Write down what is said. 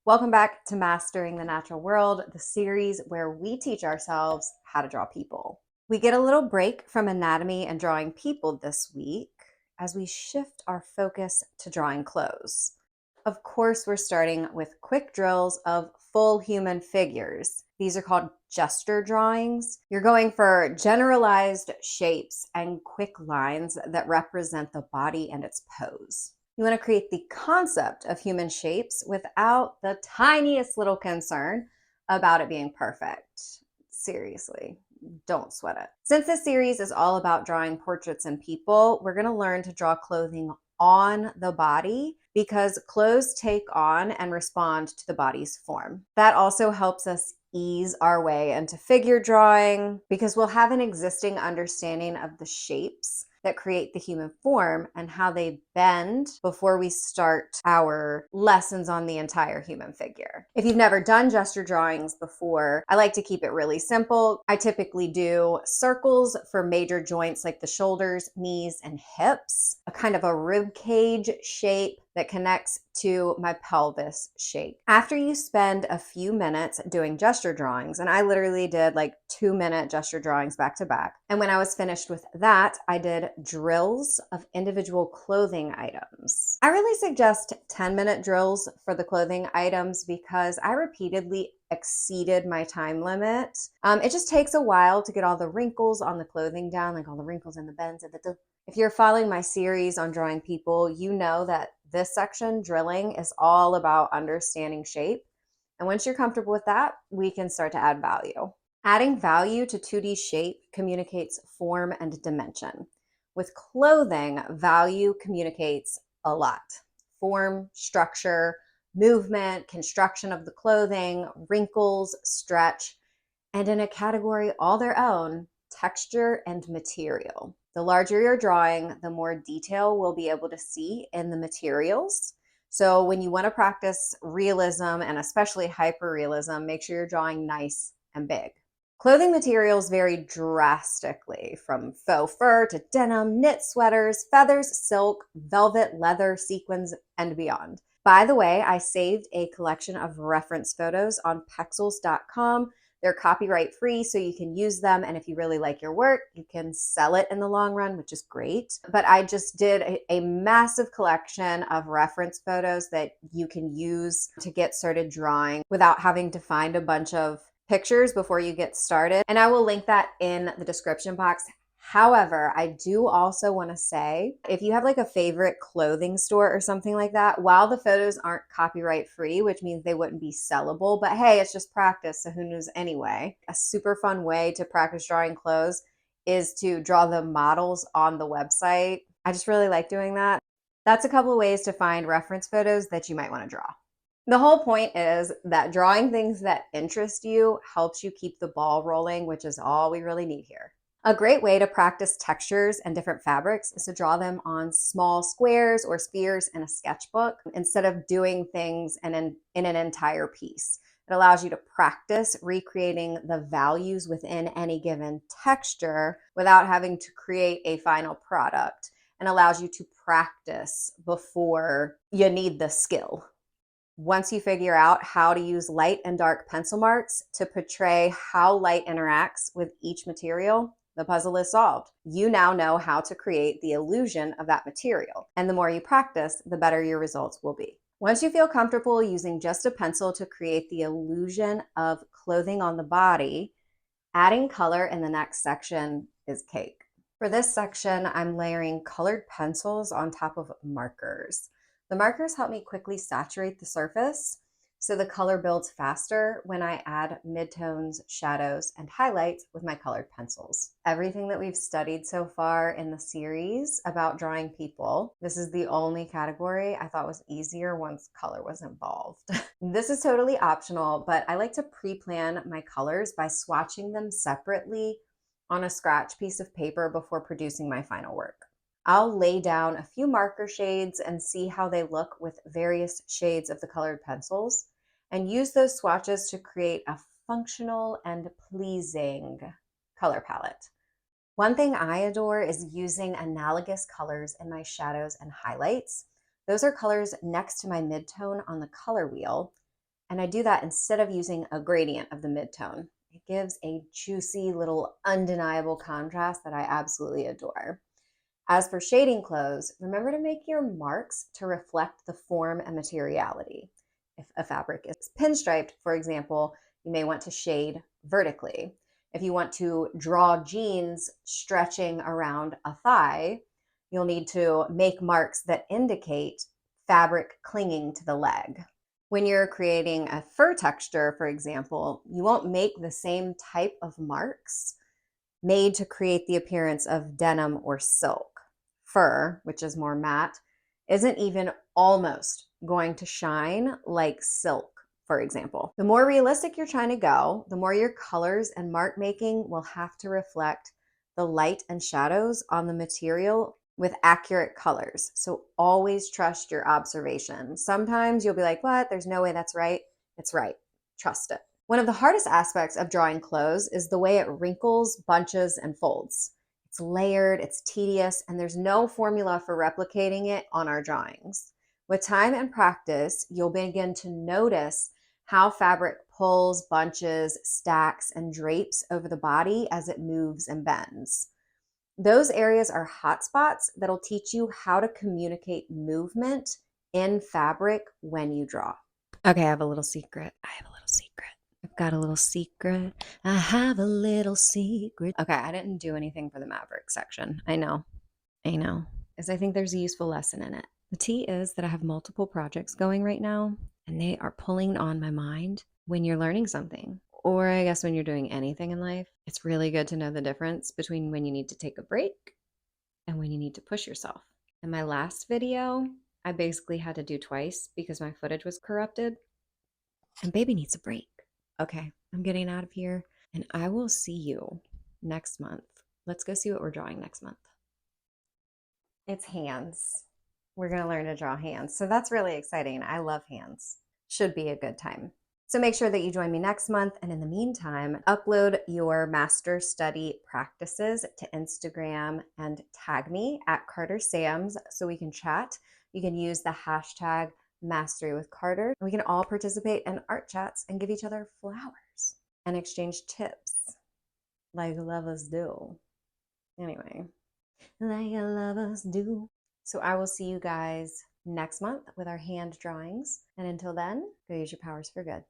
Welcome back to Mastering the Natural World, the series where we teach ourselves how to draw people. We get a little break from anatomy and drawing people this week as we shift our focus to drawing clothes. Of course, we're starting with quick drills of full human figures. These are called gesture drawings. You're going for generalized shapes and quick lines that represent the body and its pose. You want to create the concept of human shapes without the tiniest little concern about it being perfect. Seriously, don't sweat it. Since this series is all about drawing portraits and people, we're going to learn to draw clothing on the body because clothes take on and respond to the body's form. That also helps us ease our way into figure drawing because we'll have an existing understanding of the shapes that create the human form and how they bend before we start our lessons on the entire human figure. If you've never done gesture drawings before, I like to keep it really simple. I typically do circles for major joints like the shoulders, knees, and hips, a kind of a rib cage shape that connects to my pelvis shape. After you spend a few minutes doing gesture drawings, and I literally did like 2-minute gesture drawings back to back. And when I was finished with that, I did drills of individual clothing items. I really suggest 10-minute drills for the clothing items because I repeatedly exceeded my time limit. It just takes a while to get all the wrinkles on the clothing down, like all the wrinkles and the bends and the. If you're following my series on drawing people, you know that this section, drilling, is all about understanding shape. And once you're comfortable with that, we can start to add value. Adding value to 2D shape communicates form and dimension. With clothing, value communicates a lot. Form, structure, movement, construction of the clothing, wrinkles, stretch, and in a category all their own, texture and material. The larger your drawing, the more detail we'll be able to see in the materials. So when you want to practice realism and especially hyperrealism, make sure you're drawing nice and big. Clothing materials vary drastically from faux fur to denim, knit sweaters, feathers, silk, velvet, leather, sequins, and beyond. By the way, I saved a collection of reference photos on Pexels.com. They're copyright free, so you can use them. And if you really like your work, you can sell it in the long run, which is great. But I just did a massive collection of reference photos that you can use to get started drawing without having to find a bunch of pictures before you get started. And I will link that in the description box. However, I do also want to say, if you have like a favorite clothing store or something like that, while the photos aren't copyright free, which means they wouldn't be sellable, but hey, it's just practice, so who knows anyway. A super fun way to practice drawing clothes is to draw the models on the website. I just really like doing that. That's a couple of ways to find reference photos that you might want to draw. The whole point is that drawing things that interest you helps you keep the ball rolling, which is all we really need here. A great way to practice textures and different fabrics is to draw them on small squares or spheres in a sketchbook instead of doing things in an entire piece. It allows you to practice recreating the values within any given texture without having to create a final product, and allows you to practice before you need the skill. Once you figure out how to use light and dark pencil marks to portray how light interacts with each material, the puzzle is solved. You now know how to create the illusion of that material. And the more you practice, the better your results will be. Once you feel comfortable using just a pencil to create the illusion of clothing on the body, adding color in the next section is cake. For this section, I'm layering colored pencils on top of markers. The markers help me quickly saturate the surface, so the color builds faster when I add midtones, shadows, and highlights with my colored pencils. Everything that we've studied so far in the series about drawing people, this is the only category I thought was easier once color was involved. This is totally optional, but I like to pre-plan my colors by swatching them separately on a scratch piece of paper before producing my final work. I'll lay down a few marker shades and see how they look with various shades of the colored pencils, and use those swatches to create a functional and pleasing color palette. One thing I adore is using analogous colors in my shadows and highlights. Those are colors next to my midtone on the color wheel. And I do that instead of using a gradient of the midtone. It gives a juicy little undeniable contrast that I absolutely adore. As for shading clothes, remember to make your marks to reflect the form and materiality. If a fabric is pinstriped, for example, you may want to shade vertically. If you want to draw jeans stretching around a thigh, you'll need to make marks that indicate fabric clinging to the leg. When you're creating a fur texture, for example, you won't make the same type of marks made to create the appearance of denim or silk. Fur, which is more matte, isn't even almost going to shine like silk, for example. The more realistic you're trying to go, the more your colors and mark making will have to reflect the light and shadows on the material with accurate colors. So always trust your observation. Sometimes you'll be like, what? There's no way that's right. It's right. Trust it. One of the hardest aspects of drawing clothes is the way it wrinkles, bunches, and folds. It's layered, it's tedious, and there's no formula for replicating it on our drawings. With time and practice, you'll begin to notice how fabric pulls, bunches, stacks, and drapes over the body as it moves and bends. Those areas are hotspots that'll teach you how to communicate movement in fabric when you draw. Okay, I have a little secret. I've got a little secret. I have a little secret. Okay, I didn't do anything for the Maverick section. I know. Because I think there's a useful lesson in it. The tea is that I have multiple projects going right now, and they are pulling on my mind when you're learning something. Or I guess when you're doing anything in life, it's really good to know the difference between when you need to take a break and when you need to push yourself. In my last video, I basically had to do twice because my footage was corrupted, and baby needs a break. Okay, I'm getting out of here, and I will see you next month. Let's go see what we're drawing next month. It's hands. We're going to learn to draw hands. So that's really exciting. I love hands. Should be a good time. So make sure that you join me next month. And in the meantime, upload your master study practices to Instagram and tag me at Carter Sams so we can chat. You can use the hashtag Mastery with Carter. We can all participate in art chats and give each other flowers and exchange tips like lovers do. Anyway, like lovers do. So I will see you guys next month with our hand drawings. And until then, go use your powers for good.